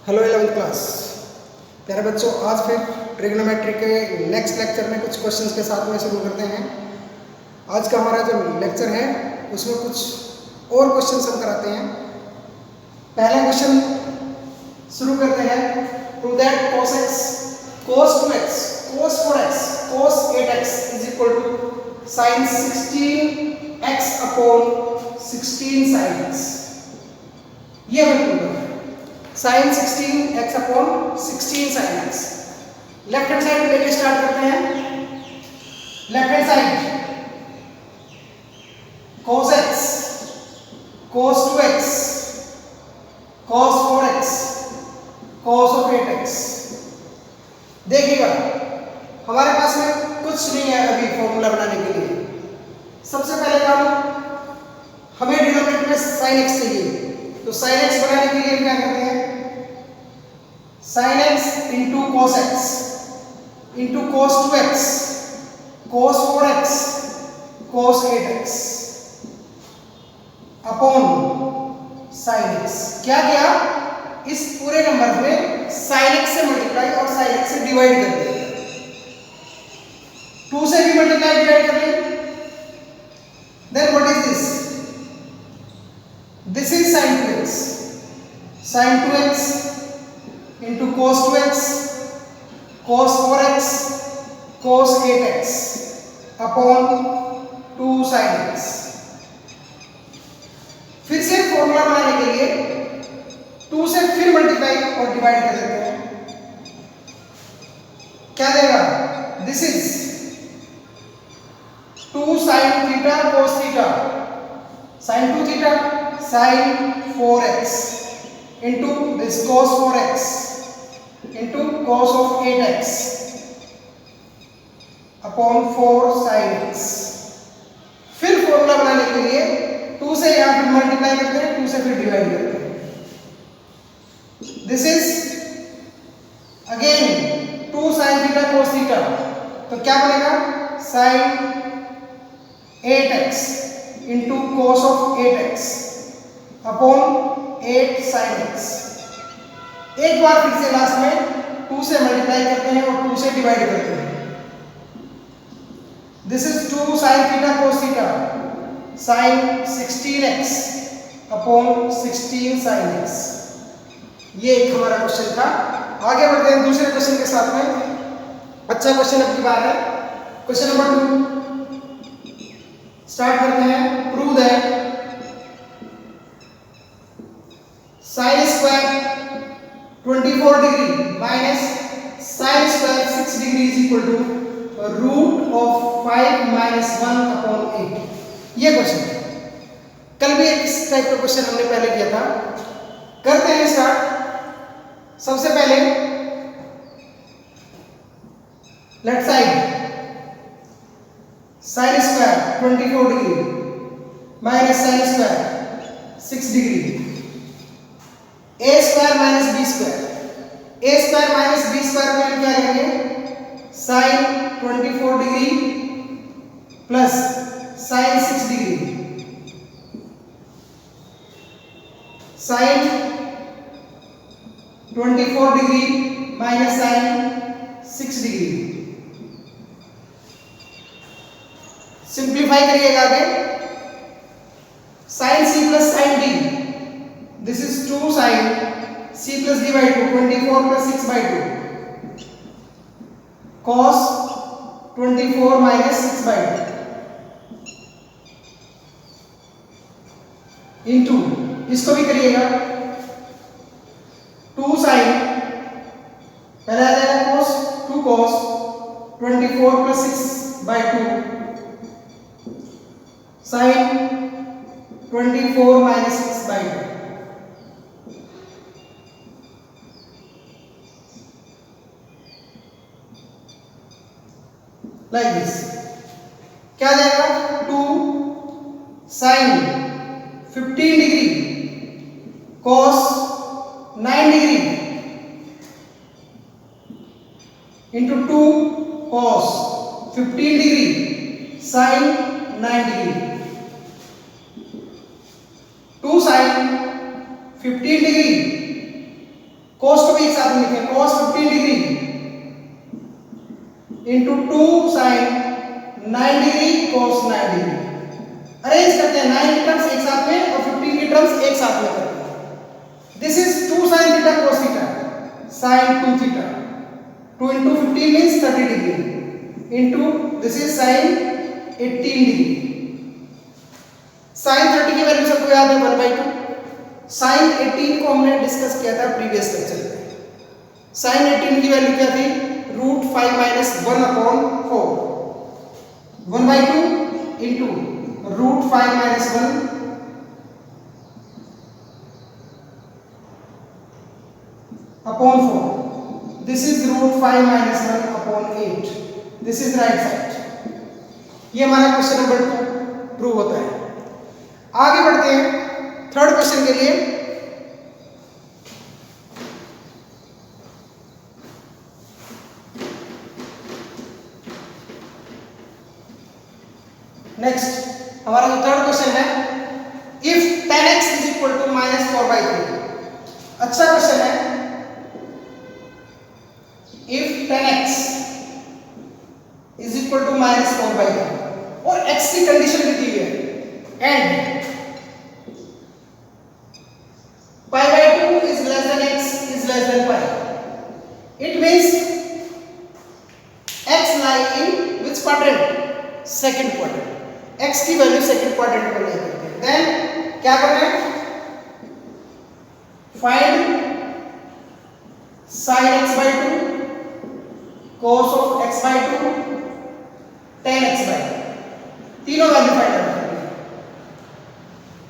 Hello 11th class प्यारे बच्चों, आज फिर ट्रिग्नोमेट्री के नेक्स्ट लेक्चर में कुछ क्वेश्चंस के साथ में शुरू करते हैं। आज का हमारा जो लेक्चर है उसमें कुछ और क्वेश्चंस हम कराते हैं। पहला क्वेश्चन शुरू करते हैं। Prove that cos x cos 2x cos 4x cos 8x is equal to sin 16x upon 16 sin x। ये हमें प्रूव करना है। sin 16x upon 16 sin x। Left hand side लेके स्टार्ट करते हैं। Left hand side cos x cos 2x cos 4x cos of 8x। देखिएगा हमारे पास में कुछ नहीं है अभी फॉर्मूला बनाने के लिए। सबसे पहले काम हमें डिनोमिनेटर में sin x चाहिए, तो sin x बनाने के लिए क्या करते हैं, sin x into cos x into cos 2x cos 4x cos 8x upon sin x। क्या किया, इस पूरे नंबर में sin x से मल्टीप्लाई और sin x से डिवाइड कर दिया। 2 से भी मल्टीप्लाई डिवाइड कर लिया। Then what is this, this is sin 2x, sin 2x into cos 2x cos 4x cos 8x upon 2 sin x। फिर से फॉर्मूला बनाने के लिए 2 से फिर मल्टीप्लाई और डिवाइड कर देते हैं। क्या देगा, this is 2 sin theta cos theta sin 2 theta sin 4x into this cos 4x into cos of 8x upon 4 sin x। फिर फॉर्मूला बनाने के लिए 2 से यहाँ फिर मल्टीप्लाई करते हैं, 2 से फिर डिवाइड करते हैं। This is again 2 sin theta cos theta, तो क्या बनेगा sin 8x into cos of 8x upon 8 sin x। एक बार फिर से लास्ट में 2 से मल्टीप्लाई करते हैं और 2 से डिवाइड करते हैं। This is 2 sin theta cos theta sin 16x upon 16 sin x। ये एक हमारा क्वेश्चन था। आगे बढ़ते हैं दूसरे क्वेश्चन के साथ में। अच्छा क्वेश्चन अब की बात है। क्वेश्चन नंबर 2 स्टार्ट करते हैं। Prove that sin square 24 degree minus sin square 6 degree is equal to root of 5 minus 1 upon 8। ये क्वेश्चन है। कल भी एक इस टाइप का क्वेश्चन हमने पहले किया था। करते हैं स्टार्ट। सबसे पहले left side sin square 24 degree minus sin square 6 degree, a square minus B square. a square minus B square को हम क्या करेंगे, sin 24 degree plus sin 6 degree sin 24 degree minus sin 6 degree. Simplify करिएगा आगे। sin c प्लस sin d, this is 2 sin c plus d by 2 24 plus 6 by 2 cos 24 minus 6 by 2 into, इसको भी करिएगा 2 sin, पहले आ जाएगा cos 2 cos 24 plus 6 by 2 sin 24 minus 6 by 2। Like this. क्या जाएगा, 2 sin 15 degree cos 9 degree into 2 cos 15 degree sin 9 degree. 2 2 sin 15 degree, cos को भी एक साथ में लिखें, cos 15 degree into 2 sin 9 degree cos 9 degree. Arrange करते हैं 9 की टर्म्स एक साथ में और 15 की टर्म्स एक साथ में करते हैं। This is 2 sin theta cos theta sin 2 theta, 2 into 15 means 30 degree into this is sin 18 degree। sin 30 की वैल्यू सबको याद है 1/2। sin 18 को हमने डिस्कस किया था प्रीवियस लेक्चर में। sin 18 की वैल्यू क्या थी? √5 - 1/4, 1/2 into √5 - 1 upon 4। This is √5 - 1 upon 8। This is right side। ये हमारा क्वेश्चन नंबर 2 प्रूव होता है। आगे बढ़ते हैं थर्ड क्वेश्चन के लिए। नेक्स्ट हमारा जो थर्ड क्वेश्चन है, if 10x is equal to -4/3। अच्छा क्वेश्चन है। if 10x is equal to -4/3 और x की कंडीशन भी दी है and pi/2 is less than x is less than pi, it means x lie in which quadrant? Second quadrant. x की value second quadrant में लाई करते हैं। Then क्या करना है? Find sin x/2 cos of x/2 tan x/2, तीनों value find out करनी है।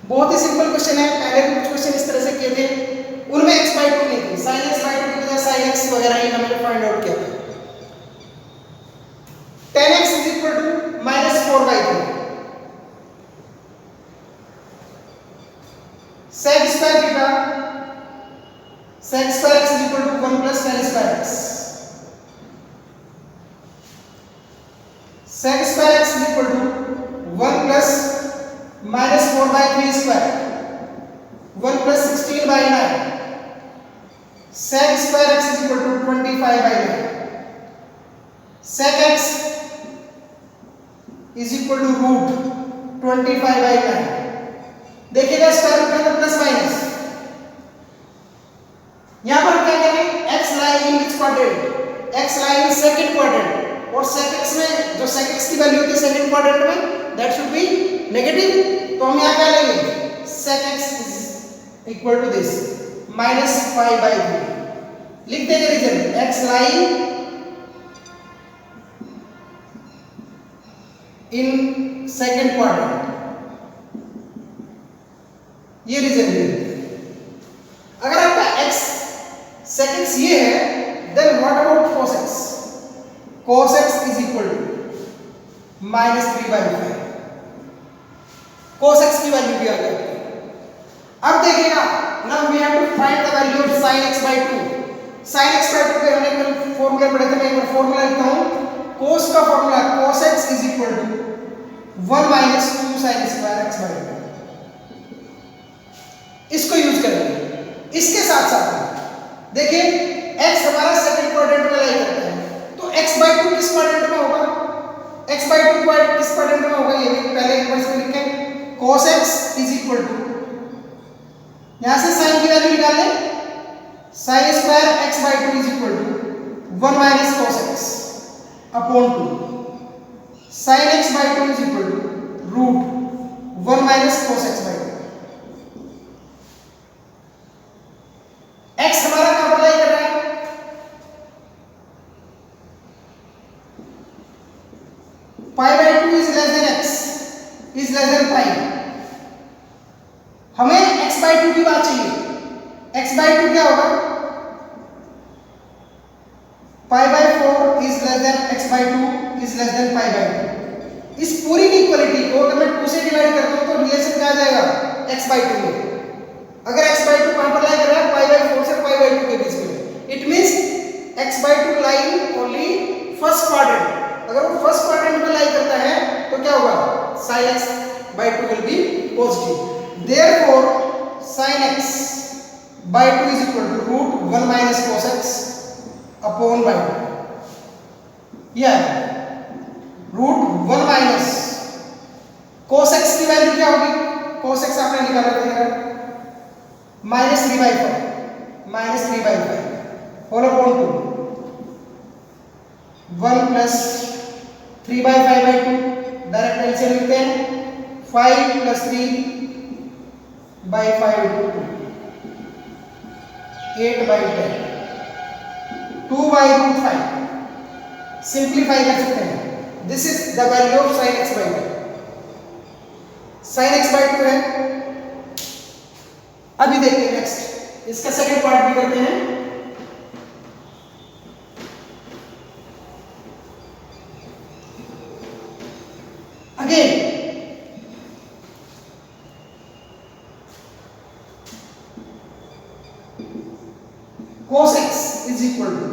बहुत ही सिंपल क्वेश्चन है। पहले भी कुछ क्वेश्चन इस तरह से किए थे, उनमें x/2 नहीं थी, sin x/2 की बजाय sin x वगैरह ही हमने फाइंड आउट किया था। tan x is equal to -4/3, sec square theta, sec square x is equal to 1 plus tan square x, sec square x is equal to 1 plus -4/3 square, 1 plus 16/9, sec square x is equal to 25/9, sec x is equal to √25/9। देखिएगा square root के अंदर plus minus, यहां पर क्या करें? x lie in which quadrant? x lie in second quadrant, और sec x में जो sec x की वैल्यू होती है सेकंड क्वाड्रेंट में, दैट शुड बी नेगेटिव। तो हम यहां क्या लेंगे? sec x is equal to this -5/3। लिख देंगे reason, x lie in second quadrant, ये रीजन है। अगर आपका x sec x ये है, then what about cos x? cos x is equal to -3/5। cos x की वैल्यू भी आ गई। अब देखिएगा, now we have to find the value of sin x/2। sin x/2 के हमने कल फॉर्मूला पढ़े थे, मैं एक बार फॉर्मूला लिखता हूं। cos का formula cos x is equal to 1 minus 2 sin square x/2। इसको यूज करेंगे। इसके साथ साथ देखिए x हमारा सेकंड क्वाड्रेंट में लाई करता है, तो x/2 किस क्वाड्रेंट में होगा? x/2 किस क्वाड्रेंट में होगा? ये भी पहले एक बार इसको लिखें। cos x is equal to, यहां से sin की वैल्यू निकाल लें, sin square x/2 is equal to 1 minus cos x upon 2, sin x/2 is equal to √1 minus cos x/2। x हमारा कहां पर लाई कर रहा है? pi/2 is less than x is less than pi। हमें x/2 की बात चाहिए। x/2 क्या होगा? pi/4 is less than x/2 is less than pi/2। इस पूरी इक्वलिटी को अगर मैं 2 से डिवाइड करता हूं तो रिलेशन क्या आ जाएगा? x/2 में। अगर x/2 कहां पर लाई कर रहा है? pi/4 से pi/2 के बीच में। It means x/2 lie only first quadrant. अगर वो फर्स्ट क्वाड्रेंट में लाई करता है तो क्या होगा? sin x/2 will be positive. Therefore sin x by 2 is equal to root 1 minus cos x upon by 2. यह रूट 1 माइनस cos x की वैल्यू क्या होगी? cos x आपने निकाला था minus 3/5 whole upon 2 1 plus 3/5/2 direct LCM लिखते हैं 5 plus 3/5 8/10 2/√5 simplify कर सकते हैं. This is the value of sin x by 2. sin x by 2 है. अभी देखते हैं नेक्स्ट इसका सेकंड पार्ट भी करते हैं. Again cos x is equal to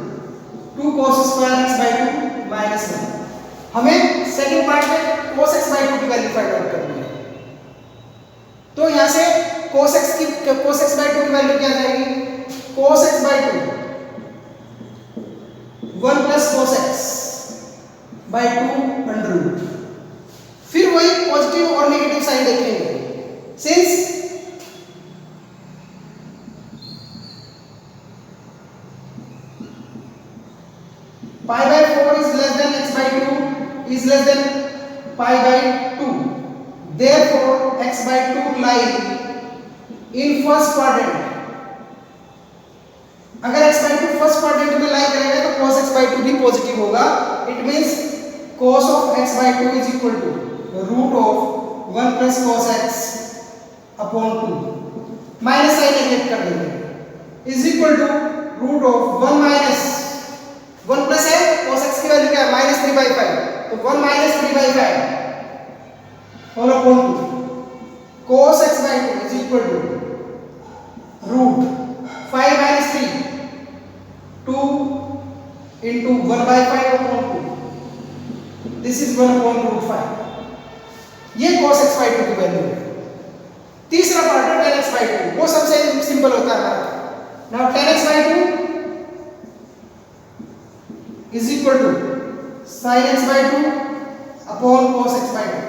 2 cos square x by 2 minus 1. हमें सेकंड पार्ट में cos x by 2 की वैल्यू फाइंड आउट करनी है. तो यहां से cos x by 2 की वैल्यू क्या आ जाएगी? cos x by 2 1 plus cos x by 2 under root. फिर वही पॉजिटिव और नेगेटिव साइन देखेंगे. Since pi by 4 is less than x by 2 is less than pi by 2. Therefore, x by 2 lie in first quadrant. अगर x by 2 first quadrant में लाई करेगा तो cos x by 2 भी positive होगा. It means cos of x by 2 is equal to root of 1 plus cos x upon 2. Minus sign neglect कर देंगे. is equal to root of 1 minus 1 plus है cos x की value क्या है? Minus 3/5. तो 1 minus 3/5 whole upon 2 cos x by 2 is equal to root 5 minus 3 2 into 1/5 upon 2. This is 1 upon root 5. ये cos x by 2 की value है. तीसरा part है tan x by 2. वो सबसे सिंपल होता है. Now tan x by 2 is equal to sin x by 2 upon cos x by 2.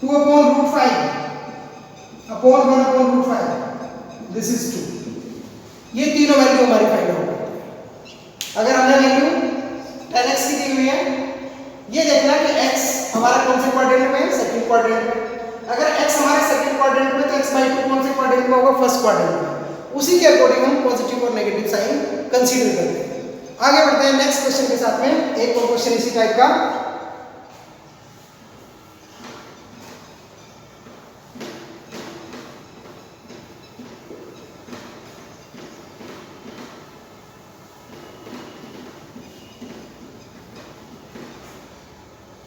2 upon root 5 upon 1 upon root 5. This is 2. ये तीनों वैल्यू हमारी फाइंड आउट करते हैं. अगर हमने वैल्यू tan x की दी हुई है, ये देखना कि x हमारा कौन से क्वाड्रेंट में है? सेकंड क्वाड्रेंट में. अगर x हमारे सेकंड क्वाड्रेंट में तो x by 2 कौन से क्वाड्रेंट में होगा? फर्स्ट क्वाड्रेंट में. उसी के अकॉर्डिंग हम पॉजिटिव और नेगेटिव साइन कंसीडर करते हैं. आगे बढ़ते हैं नेक्स्ट क्वेश्चन के साथ में. एक और क्वेश्चन इसी टाइप का.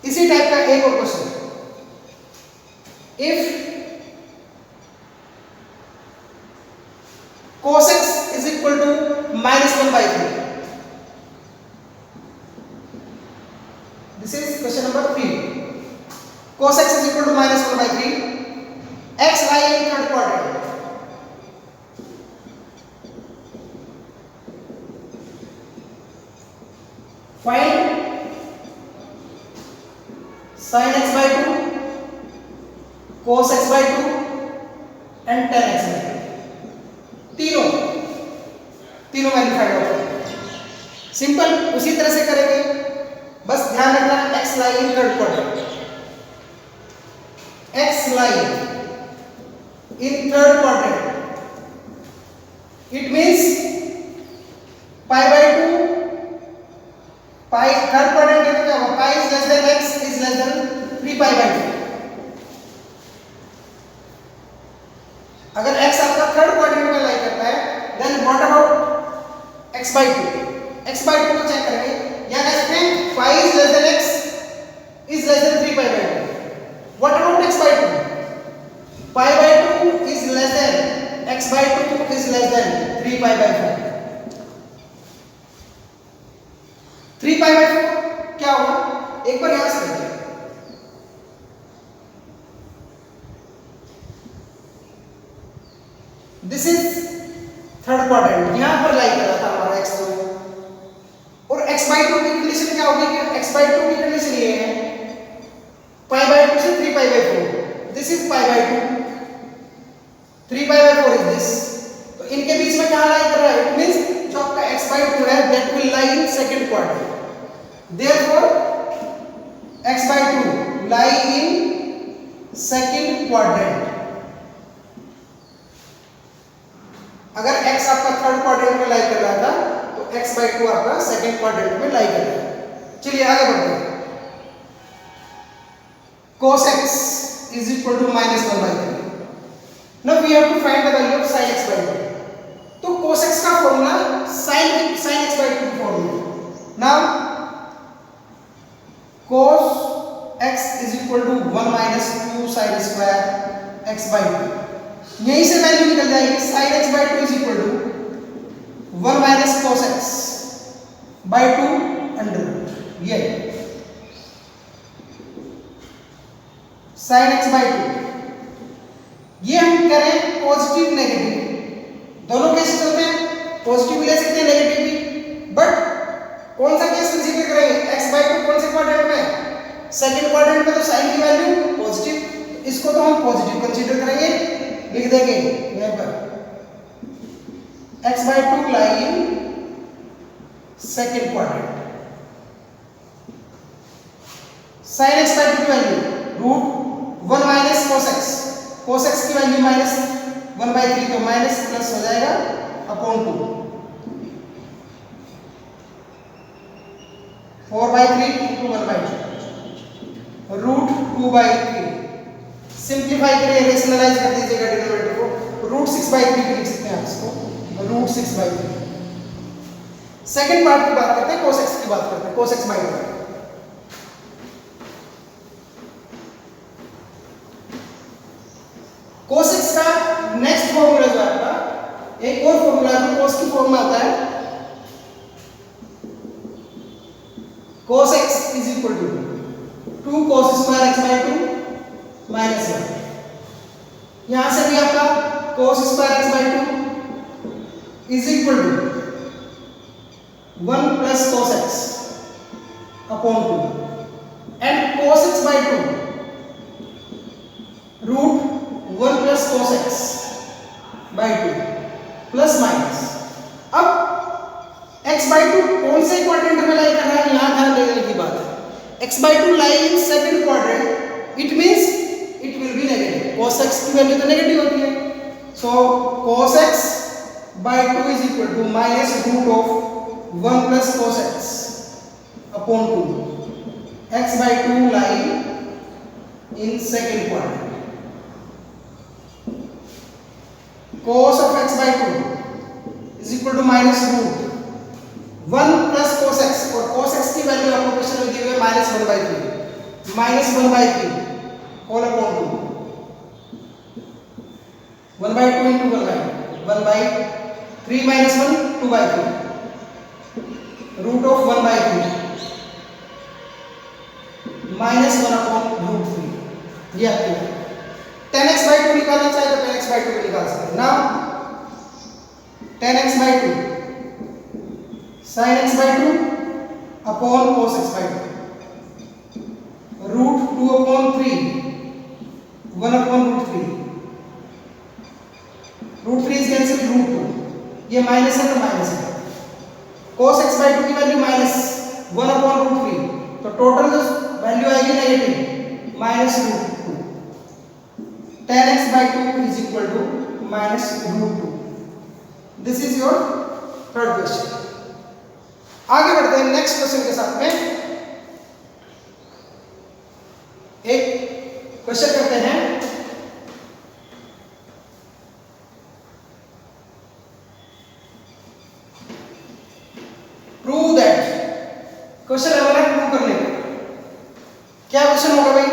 इसी टाइप का एक और question. If cos x is equal to minus 1/3. This is question number 3. Cos x is equal to minus 1/3. X lie in third quadrant. Find sin x by 2, cos x by 2 and tan x by 2. तीनों value find out करेंगे. Simple उसी तरह से करेंगे. बस ध्यान रखना x lie in third quadrant. x lie in third quadrant. It means pi by 2 pi third quadrant में क्या होगा? pi is less than x is less than 3/2. अगर x आपका थर्ड क्वाड्रेंट में लाई करता है then what about x by 2? x by 2 को check करेंगे. या कह सकते हैं pi is less than x is less than 3/2. What about x by 2? Pi by 2 is less than x by 2 is less than 3/4. 3/4 क्या होगा? एक बार यहां से देखिए. दिस इज थर्ड क्वाड्रेंट, यहां पर लाई कर रहा था हमारा x2, और x/2 की कंडीशन क्या होगी कि x/2 की कंडीशन ये है π/2 से 3π/4, दिस इज π/2, 3π/4 इज दिस, तो इनके बीच में क्या लाई कर रहा है, इट मींस जो आपका x/2 है that will lie in second quadrant, therefore x/2 lie in second quadrant. अगर x आपका थर्ड क्वाड्रेंट में लाई कर रहा था तो x/2 आपका सेकंड क्वाड्रेंट में लाई कर रहा है। चलिए आगे बढ़ते हैं। cos x is equal to -1/3. Now we have to find the value of sin x/2. तो cos x का फॉर्मूला sin x/2 की formula. Now cos x is equal to 1 minus 2 sin square x/2, यहीं से value निकल जाएगी sin x/2 is equal to 1 minus cos x by 2 under root, ये sin x/2, ये हम कह रहे हैं पॉजिटिव नेगेटिव, दोनों केस चलते हैं, पॉजिटिव ले सकते हैं नेगेटिव भी, बट कौन सा केस कंसीडर करेंगे, x/2 कौन से क्वाड्रेंट में, सेकंड क्वाड्रेंट में, तो sin की वैल्यू पॉजिटिव, इसको तो हम पॉजिटिव कंसीडर करेंगे, लिख देंगे यहां पर x/2 lie in second quadrant, sin x/2 की वैल्यू √1 minus cos x की वैल्यू -1/3, तो माइनस प्लस हो जाएगा अपॉन 2, 4/3 into 1/2 √2/3, सिंप्लीफाई करिए, रेशनलाइज कर दीजिएगा डिनोमिनेटर को, √6/3 भी लिख सकते हैं आप इसको, √6/3। सेकंड पार्ट की बात करते हैं, cos x की बात करते हैं, cos x/2। cos x का नेक्स्ट फॉर्मूला जो आपका, एक और फॉर्मूला है जो cos की फॉर्म में आता है, cos x is equal to 2 cos square x/2 -1, यहां से भी आपका cos square x/2 is equal to 1 plus cos x upon 2, and cos x/2 √1 plus cos x by 2 plus minus. अब x/2 कौन से क्वाड्रेंट में लाई कर रहा है, यहां ध्यान देने की बात है, x/2 lie in second quadrant, it means it will be negative, cos x की वैल्यू तो नेगेटिव होती है, सो cos x/2 is equal to -√1 plus cos x upon 2, x/2 lie in second quadrant, cos of x/2 is equal to -√1 plus cos x, और cos x की value आपको question में दी हुई है -1/3 होल अपॉन 2, 1/2 into 1/3 minus 1 2/3 √1/3 -1/√3, ये आपकी 10x/2 निकालना चाहे तो 10x/2 भी निकाल सकते हैं ना, 10x/2 sin x/2 upon cos x/2 √2/3 1/√3, √3 is cancelled, √2, ये माइनस है तो माइनस है, cos x/2 की वैल्यू -1/√3, तो टोटल जो वैल्यू आएगी negative -√2, 10x/2 is equal to -√2। This is your third question. आगे बढ़ते हैं नेक्स्ट क्वेश्चन के साथ में, एक क्वेश्चन करते हैं, प्रूव दैट, क्वेश्चन है हमारा प्रूव करने का, क्या क्वेश्चन होगा भाई,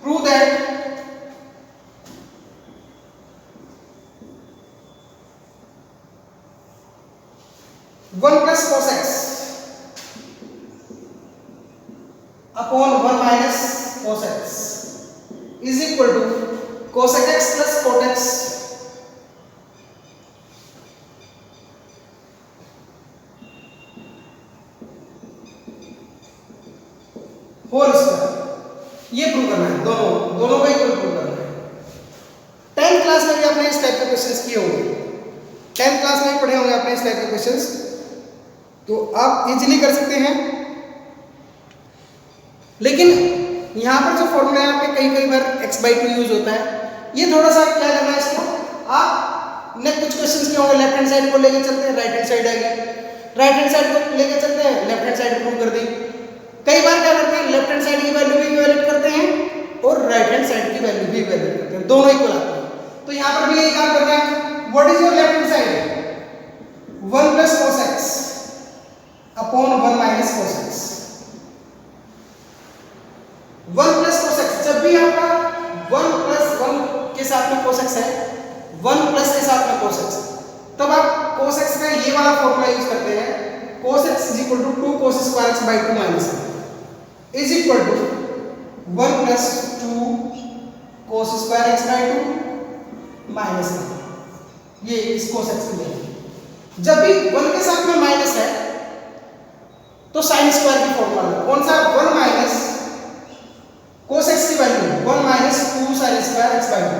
prove that 1 plus cos x upon 1 minus cos x is equal to cos x plus cot x ये प्रूव करना है, दोनों को इक्वल प्रूव करना है। 10th क्लास में भी आपने इस टाइप के क्वेश्चंस किए होंगे, 10th क्लास में भी पढ़े होंगे आपने इस टाइप के क्वेश्चंस, तो आप इजीली कर सकते हैं। लेकिन यहाँ पर जो फॉर्मूला है आपके कई बार x/2 यूज होता है, ये थोड़ा सा क्या करना है इसको, आपने कुछ क्वेश्चंस किए होंगे लेफ्ट हैंड साइड को लेके चलते हैं, राइट हैंड साइड आएगी, राइट हैंड साइड को लेके चलते हैं, लेफ्ट हैंड साइड प्रूव कर दी। कई बार क्या करते हैं, लेफ्ट हैंड साइड की वैल्यू भी इवैल्यूएट करते हैं और राइट हैंड साइड की वैल्यू भी इवैल्यूएट करते हैं, दोनों इक्वल आते हैं। तो यहाँ पर भी यही काम करना है। What is your left hand side? 1 plus cos x upon 1 minus cos x। 1 plus cos x, जब भी आपका 1 प्लस 1 के साथ में cos x है, 1 प्लस के साथ में cos x, तब आप cos x का ये वाला फॉर्मूला यूज करते हैं, cos x is equal to 2 cos square x by 2 minus is equal to 1 plus 2 cos square x by 2 minus 1। ये इस cos x की वैल्यू, जब भी 1 के साथ में माइनस है तो साइन स्क्वायर की फॉर्मूला है, कौन सा? 1 माइनस cos x की value 1 minus 2 sin square x by 2।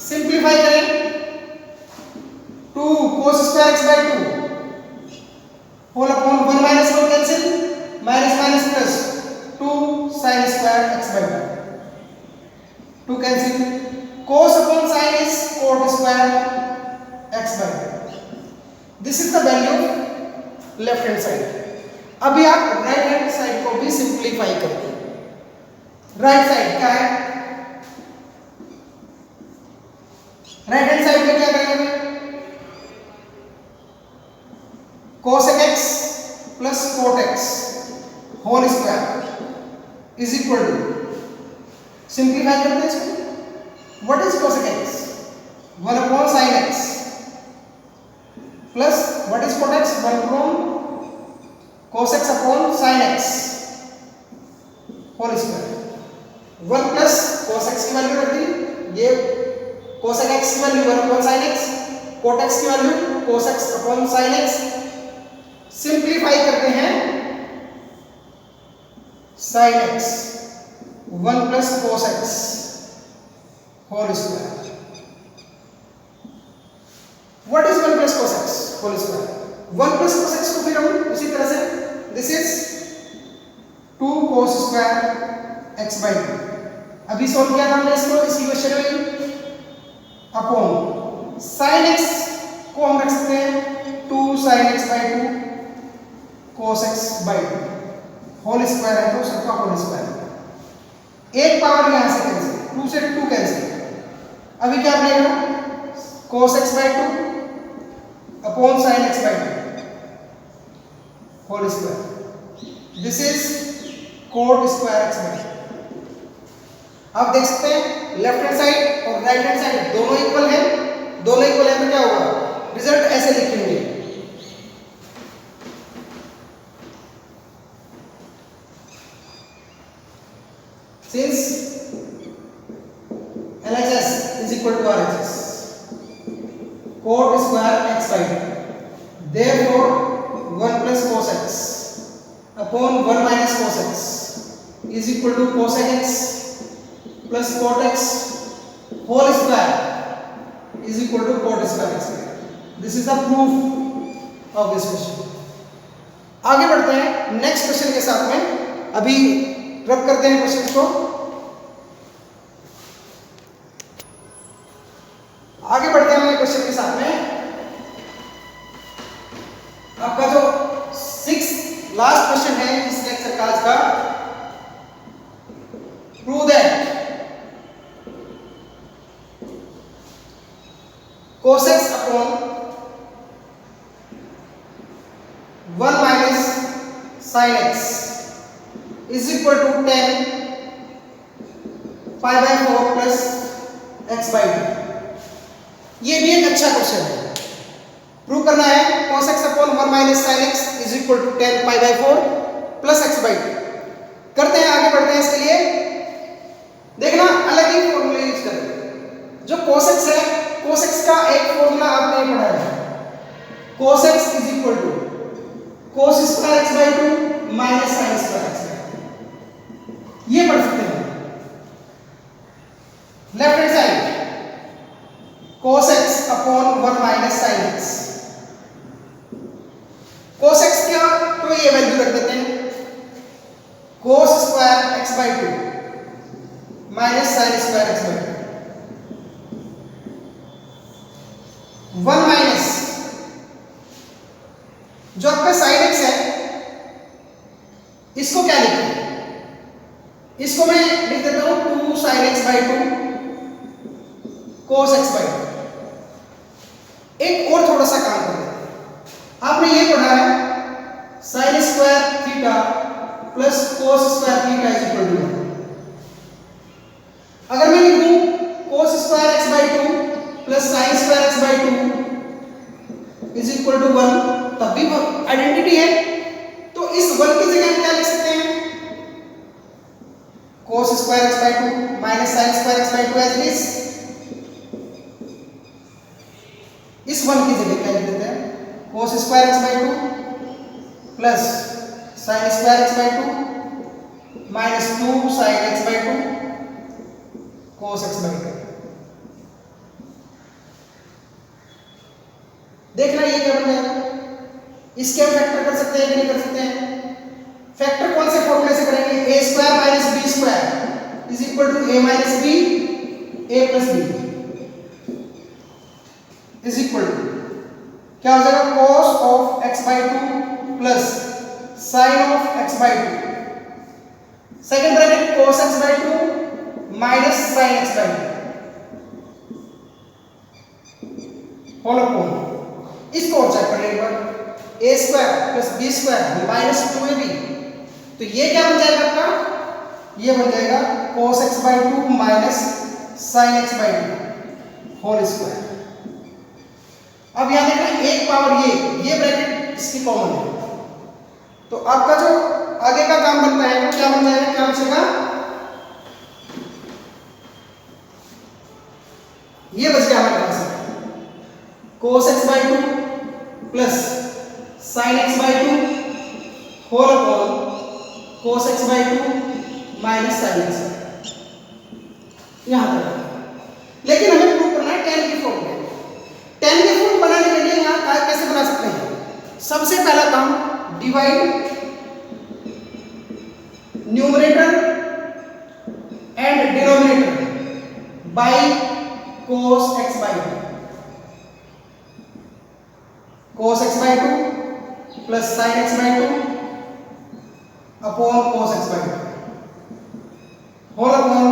Simplify करें, 2 cos square x by 2 whole upon 1 minus 1 cancel, minus minus plus 2 sin square x by 2 cancel, cos upon sin is cot square x by 2। This is the value of left hand side. अभी आप right hand side को भी simplify करते हैं। Right side क्या है? Right hand side में क्या करेंगे? cos x plus cot x whole square is equal to, simplify करते हैं इसको। What is cos x? 1 upon sin x plus what is cot x? 1 upon cos x upon sin x whole square. 1 plus cos x की value रख दी, ये cos x की value 1 upon sin x, cot x की value cos x upon sin x। Simplify करते हैं sin x 1 plus cos x whole square. What is 1 plus cos x whole square? 1 plus cos x को फिर हम उसी तरह से, this is 2 cos square x by 2। अभी सॉल्व किया था हमने इसको इसी क्वेश्चन में, अपॉन sin x को हम रख सकते हैं 2 sin x by 2 cos x by 2 whole square है तो सबका होल स्क्वायर। एक पावर यहां से कैंसिल, 2 से 2 कैंसिल। अभी क्या बनेगा? cos x by 2 upon sin x by 2 whole square. This is cot square x by 2। आप देख सकते हैं लेफ्ट हैंड साइड और राइट हैंड साइड दोनों इक्वल है, दोनों इक्वल है तो क्या होगा? रिजल्ट ऐसे लिखेंगे, since LHS is equal to RHS, cot square x by 2, therefore 1 plus cos x upon 1 minus cos x is equal to cosec x plus cot x whole square is equal to cot square x। This is the proof of this question। आगे बढ़ते हैं next question के साथ में। अभी रब करते हैं क्वेश्चन को, आगे बढ़ते हैं क्वेश्चन के साथ में। आपका जो 6th लास्ट क्वेश्चन है इस लेक्चर का आज का, prove that cos x upon 1 minus sin x is equal to 10 pi by 4 plus x by 2। ये भी एक अच्छा क्वेश्चन है। प्रूव करना है cos x upon 1 minus sin x is equal to 10 pi by 4 plus x by 2। करते हैं, आगे बढ़ते हैं। इसके लिए देखना अलग ही फॉर्मूला यूज करें। जो cos x है, cos x का एक फॉर्मूला आपने पढ़ा है, cos x is equal to cos square x by 2 minus sin square x by 2। cos square x by 2 minus sine square x by 2 1 minus जो आपका साइन x है इसको क्या लिखें, इसको मैं लिख देता हूं 2 sine x by 2 cos x by 2। एक और थोड़ा सा काम करें, आपने ये पढ़ा है sine square theta plus cos square theta is equal to 1। अगर मैं लिख दूं cos square x by 2 plus sine square x by 2 is equal to 1, तब भी आइडेंटिटी है। तो इस 1 की जगह हम क्या लिख सकते हैं, cos square x by 2 minus sine square x by 2 as it is. इस 1 की जगह क्या लिख देते हैं, cos square x by 2 plus sine square x by 2 minus 2 sine x by 2 cos x by 2। देखना ये क्या बन जाएगा, इसके हम फैक्टर कर सकते हैं कि नहीं कर सकते हैं। फैक्टर कौन से फॉर्मूले से करेंगे, A square minus B square is equal to A minus B A plus B is equal to क्या हो जाएगा, cos of x by 2 plus sine of x by 2 second bracket cos x by 2 minus sine x by 2 whole upon, इसको और check करें एक बार, A square plus B square minus 2ab, तो ये क्या बन जाएगा आपका, ये बन जाएगा cos x by 2 minus sine x by 2 whole square. अब यहां देखना एक पावर ये ब्रैकेट इसकी कॉमन है, तो आपका जो आगे का काम बनता है वो क्या बन जाएगा, क्या बचेगा, ये बच गया हमारे पास cos x by 2 plus sine x by 2 whole upon cos x by 2 minus sine x, यहां तक। लेकिन हमें प्रूव करना है tan की फॉर्म में। tan की फॉर्म बनाने के लिए यहां कैसे बना सकते हैं, सबसे पहला काम divide numerator and denominator by cos x by 2, cos x by 2 plus sin x by 2 upon cos x by 2 whole upon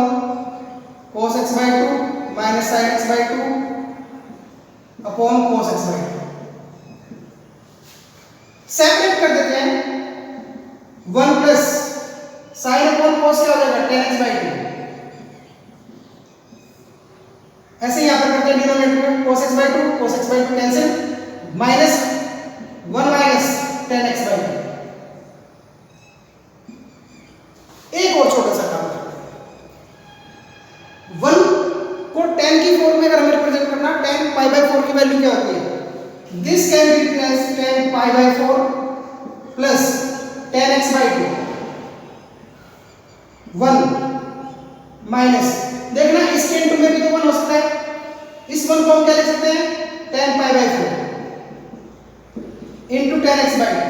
cos x by 2 minus sin x by 2 upon cos x by 2। Separate कर देते हैं, 1 plus sine upon cos क्या हो जाएगा, tan x by 2। ऐसे यहां पर करते हैं डिनोमिनेटर में cos x by 2 cancel, minus 1 minus tan x by 2। एक और छोटा सा काम करते हैं, 1 को tan की फॉर्म में अगर हमें रिप्रेजेंट करना, tan पाई बाई 4 की वैल्यू क्या होती है, this can be written as tan pi by 4 plus tan x by 2 1 minus, देखना इसके इनटू में भी तो 1 हो सकता है, इस 1 को हम क्या लिख सकते हैं, tan pi by 4 into tan x by 2,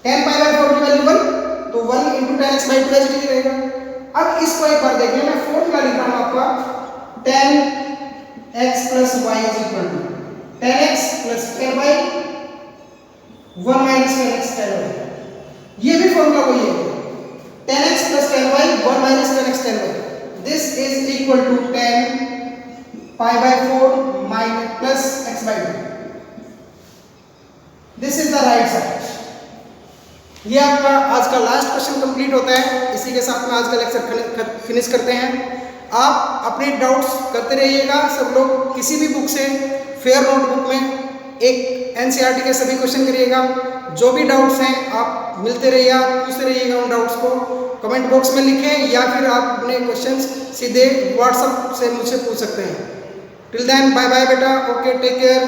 tan pi by 4 की वैल्यू 1, तो 1 इनटू tan x बाई 2 ऐसे ही रहेगा। अब इसको एक बार देखिए, मैं फॉर्मूला लिख रहा हूं आपका, tan x plus y is equal to tan x plus tan y 1 minus tan x tan y, ये भी फॉर्मूला वही है, tan x plus tan y 1 minus tan x tan y, this is equal to tan pi by 4 minus plus x by 2, this is the right side. ये आपका आज का last question complete होता है, इसी के साथ में आज का लेक्चर फिनिश करते हैं। आप अपने डाउट्स करते रहिएगा, सब लोग किसी भी बुक से फेयर नोटबुक में एक एनसीईआरटी के सभी क्वेश्चन करिएगा, जो भी डाउट्स हैं आप मिलते रहिएगा, पूछते रहिएगा, उन डाउट्स को कमेंट बॉक्स में लिखें या फिर आप अपने क्वेश्चंस सीधे व्हाट्सएप से मुझसे पूछ सकते हैं। टिल देन बाय बाय बेटा, ओके, टेक केयर।